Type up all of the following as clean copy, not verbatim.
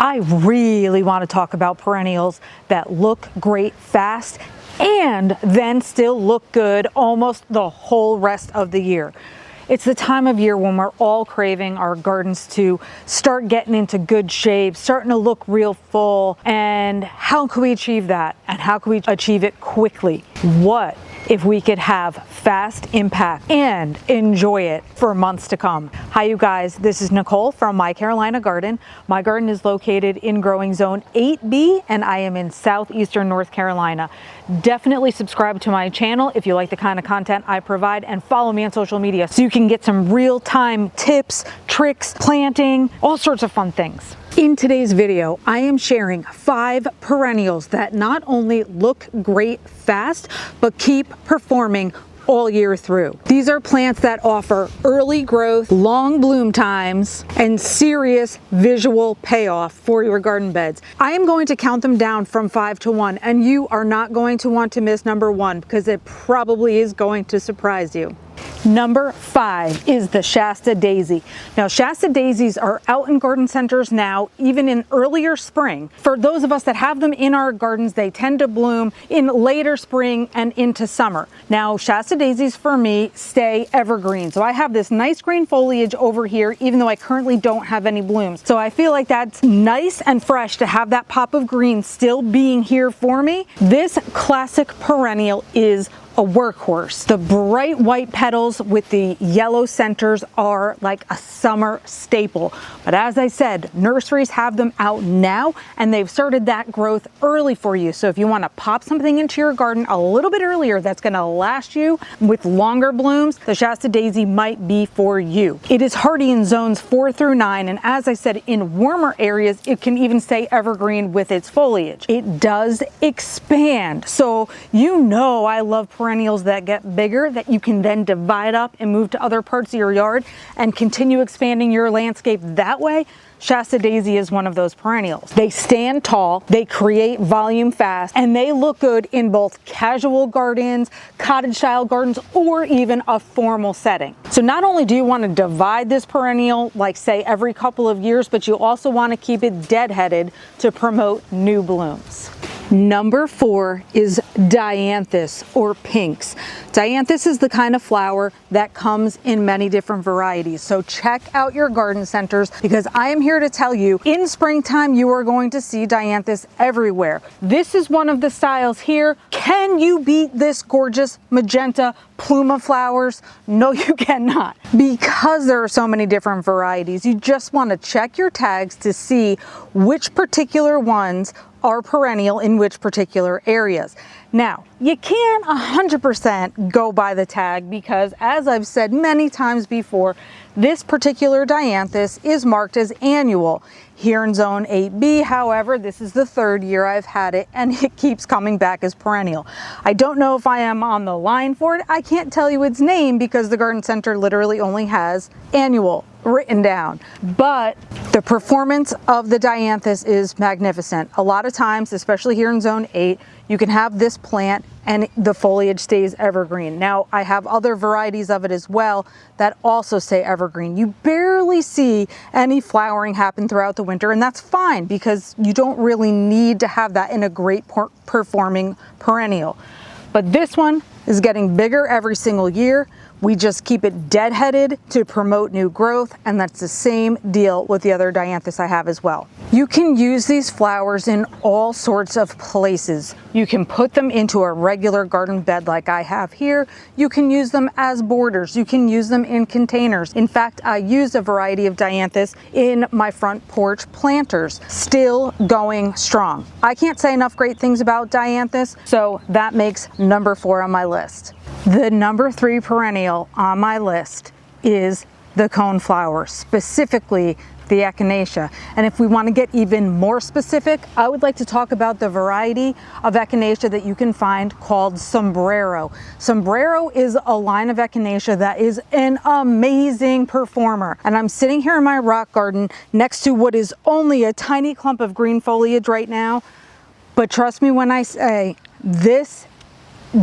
I really want to talk about perennials that look great fast and then still look good almost the whole rest of the year. It's the time of year when we're all craving our gardens to start getting into good shape, starting to look real full. And how can we achieve that? And how can we achieve it quickly? What if we could have fast impact and enjoy it for months to come? Hi you guys, this is Nicole from My Carolina Garden. My garden is located in growing zone 8B and I am in southeastern North Carolina. Definitely subscribe to my channel if you like the kind of content I provide, and follow me on social media so you can get some real-time tips, tricks, planting, all sorts of fun things. In today's video, I am sharing 5 perennials that not only look great fast, but keep performing all year through. These are plants that offer early growth, long bloom times, and serious visual payoff for your garden beds. I am going to count them down from 5 to 1, and you are not going to want to miss number 1 because it probably is going to surprise you. Number 5 is the Shasta Daisy. Now, Shasta Daisies are out in garden centers now, even in earlier spring. For those of us that have them in our gardens, they tend to bloom in later spring and into summer. Now, Shasta Daisies for me stay evergreen. So I have this nice green foliage over here, even though I currently don't have any blooms. So I feel like that's nice and fresh to have that pop of green still being here for me. This classic perennial is a workhorse. The bright white petals with the yellow centers are like a summer staple. But as I said, nurseries have them out now and they've started that growth early for you. So if you want to pop something into your garden a little bit earlier that's going to last you with longer blooms, the Shasta Daisy might be for you. It is hardy in zones 4 through 9, and as I said, in warmer areas it can even stay evergreen with its foliage. It does expand. So you know I love perennials that get bigger that you can then divide up and move to other parts of your yard and continue expanding your landscape that way. Shasta Daisy is one of those perennials. They stand tall, they create volume fast, and they look good in both casual gardens, cottage style gardens, or even a formal setting. So not only do you want to divide this perennial, like say every couple of years, but you also want to keep it deadheaded to promote new blooms. Number 4 is Dianthus or Pinks. Dianthus is the kind of flower that comes in many different varieties. So check out your garden centers because I am here to tell you in springtime you are going to see Dianthus everywhere. This is one of the styles here. Can you beat this gorgeous magenta plume of flowers? No, you cannot. Because there are so many different varieties, you just want to check your tags to see which particular ones are perennial in which particular areas. Now, you can't 100% go by the tag because, as I've said many times before, this particular Dianthus is marked as annual. Here in zone 8B, however, this is the 3rd year I've had it and it keeps coming back as perennial. I don't know if I am on the line for it. I can't tell you its name because the garden center literally only has annual written down. But the performance of the Dianthus is magnificent. A lot of times, especially here in zone 8, you can have this plant and the foliage stays evergreen. Now, I have other varieties of it as well that also stay evergreen. You barely see any flowering happen throughout the winter, and that's fine because you don't really need to have that in a great performing perennial. But this one is getting bigger every single year. We just keep it deadheaded to promote new growth, and that's the same deal with the other Dianthus I have as well. You can use these flowers in all sorts of places. You can put them into a regular garden bed like I have here. You can use them as borders. You can use them in containers. In fact, I use a variety of Dianthus in my front porch planters, still going strong. I can't say enough great things about Dianthus, so that makes number 4 on my list. The number 3 perennial on my list is the coneflower, specifically the echinacea. And if we want to get even more specific, I would like to talk about the variety of echinacea that you can find called Sombrero. Sombrero is a line of echinacea that is an amazing performer. And I'm sitting here in my rock garden next to what is only a tiny clump of green foliage right now. But trust me when I say this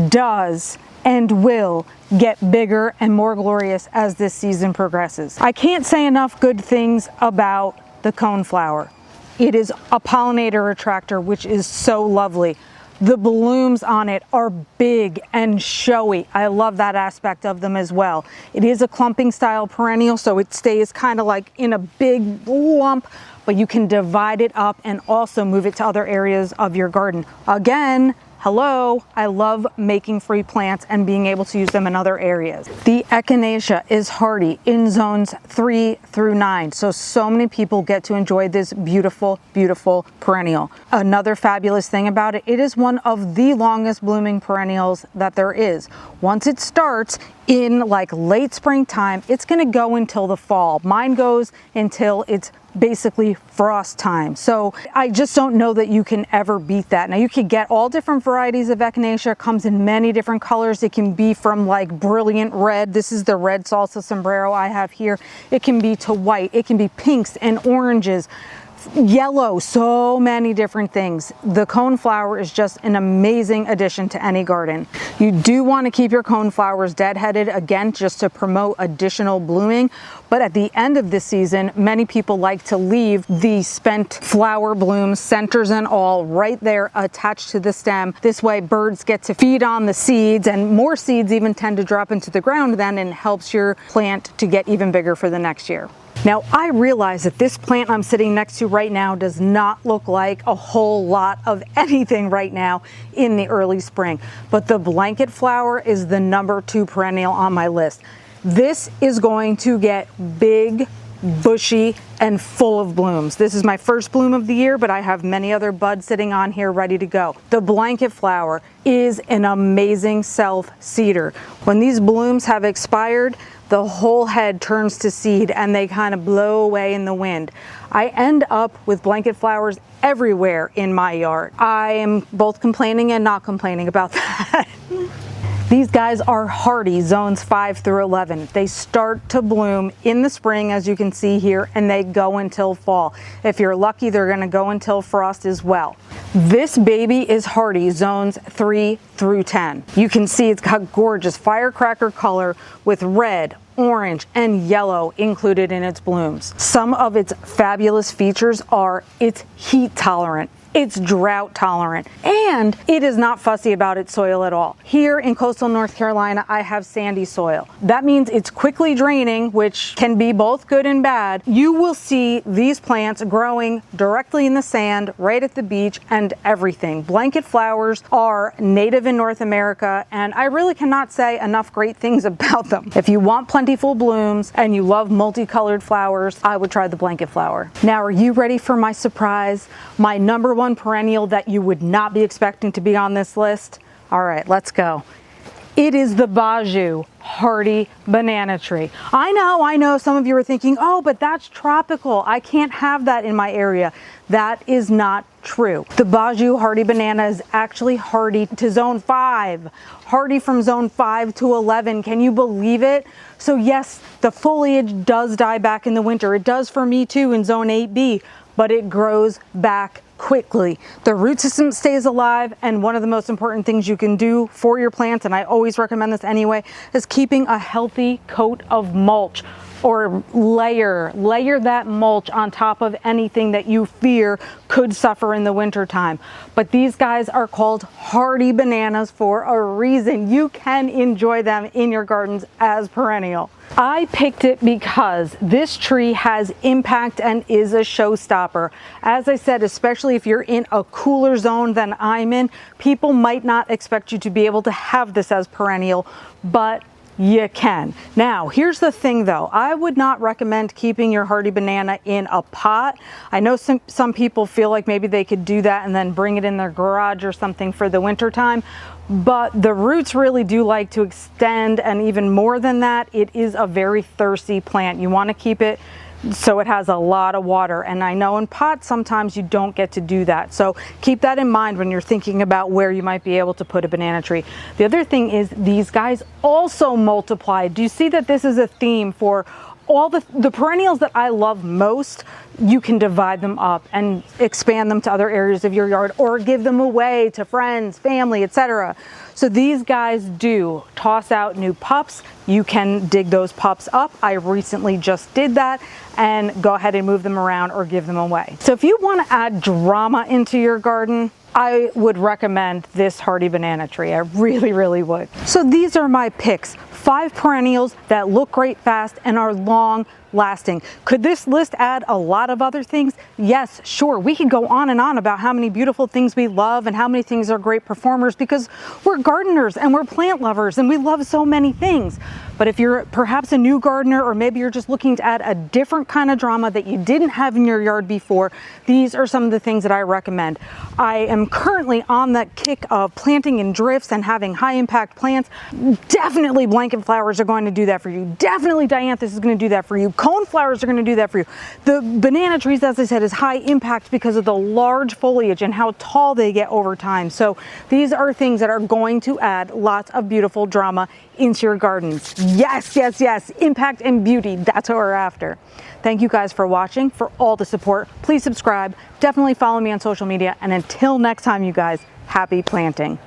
does and will get bigger and more glorious as this season progresses. I can't say enough good things about the coneflower. It is a pollinator attractor, which is so lovely. The blooms on it are big and showy. I love that aspect of them as well. It is a clumping style perennial, so it stays kind of like in a big lump, but you can divide it up and also move it to other areas of your garden. Again, hello, I love making free plants and being able to use them in other areas. The echinacea is hardy in zones 3 through 9. So many people get to enjoy this beautiful, beautiful perennial. Another fabulous thing about it, it is one of the longest blooming perennials that there is. Once it starts in like late springtime, it's gonna go until the fall. Mine goes until it's basically frost time. So I just don't know that you can ever beat that. Now you can get all different varieties of echinacea. It comes in many different colors. It can be from like brilliant red. This is the red salsa sombrero I have here. It can be to white. It can be pinks and oranges, yellow, so many different things. The coneflower is just an amazing addition to any garden. You do want to keep your coneflowers deadheaded, again, just to promote additional blooming. But at the end of the season, many people like to leave the spent flower blooms, centers and all, right there attached to the stem. This way birds get to feed on the seeds, and more seeds even tend to drop into the ground then, and helps your plant to get even bigger for the next year. Now, I realize that this plant I'm sitting next to right now does not look like a whole lot of anything right now in the early spring, but the blanket flower is the #2 perennial on my list. This is going to get big, bushy, and full of blooms. This is my first bloom of the year, but I have many other buds sitting on here ready to go. The blanket flower is an amazing self-seeder. When these blooms have expired, the whole head turns to seed and they kind of blow away in the wind. I end up with blanket flowers everywhere in my yard. I am both complaining and not complaining about that. These guys are hardy, zones 5 through 11. They start to bloom in the spring, as you can see here, and they go until fall. If you're lucky, they're gonna go until frost as well. This baby is hardy, zones 3 through 10. You can see it's got gorgeous firecracker color with red, orange, and yellow included in its blooms. Some of its fabulous features are it's heat tolerant, it's drought tolerant, and it is not fussy about its soil at all. Here in coastal North Carolina, I have sandy soil. That means it's quickly draining, which can be both good and bad. You will see these plants growing directly in the sand, right at the beach, and everything. Blanket flowers are native in North America, and I really cannot say enough great things about them. If you want plentiful blooms and you love multicolored flowers, I would try the blanket flower. Now, are you ready for my surprise? My #1 perennial that you would not be expecting to be on this list? All right, let's go. It is the Basjoo Hardy Banana Tree. I know some of you are thinking, oh, but that's tropical. I can't have that in my area. That is not true. The Basjoo Hardy Banana is actually hardy to zone 5. Hardy from zone 5 to 11. Can you believe it? So yes, the foliage does die back in the winter. It does for me too in zone 8B, but it grows back quickly. The root system stays alive, and one of the most important things you can do for your plants, and I always recommend this anyway, is keeping a healthy coat of mulch, or layer that mulch on top of anything that you fear could suffer in the winter time. But these guys are called hardy bananas for a reason. You can enjoy them in your gardens as perennial. I picked it because this tree has impact and is a showstopper. As I said, especially if you're in a cooler zone than I'm in, people might not expect you to be able to have this as perennial, but you can. Now, here's the thing though. I would not recommend keeping your hardy banana in a pot. I know some people feel like maybe they could do that and then bring it in their garage or something for the winter time. But the roots really do like to extend, and even more than that, it is a very thirsty plant. You want to keep it so it has a lot of water, and I know in pots sometimes you don't get to do that, so keep that in mind when you're thinking about where you might be able to put a banana tree. The other thing is these guys also multiply. Do you see that this is a theme for all the perennials that I love most, you can divide them up and expand them to other areas of your yard or give them away to friends, family, etc. So these guys do toss out new pups. You can dig those pups up. I recently just did that, and go ahead and move them around or give them away. So if you want to add drama into your garden, I would recommend this hardy banana tree. I really, really would. So these are my picks. 5 perennials that look great fast and are long lasting. Could this list add a lot of other things? Yes, sure. We could go on and on about how many beautiful things we love and how many things are great performers, because we're gardeners and we're plant lovers and we love so many things. But if you're perhaps a new gardener, or maybe you're just looking to add a different kind of drama that you didn't have in your yard before, these are some of the things that I recommend. I am currently on that kick of planting in drifts and having high impact plants. Definitely blanket flowers are going to do that for you. Definitely Dianthus is going to do that for you. Coneflowers are going to do that for you. The banana trees, as I said, is high impact because of the large foliage and how tall they get over time. So these are things that are going to add lots of beautiful drama into your gardens. Yes, yes, yes. Impact and beauty. That's what we're after. Thank you guys for watching, for all the support. Please subscribe. Definitely follow me on social media. And until next time, you guys, happy planting.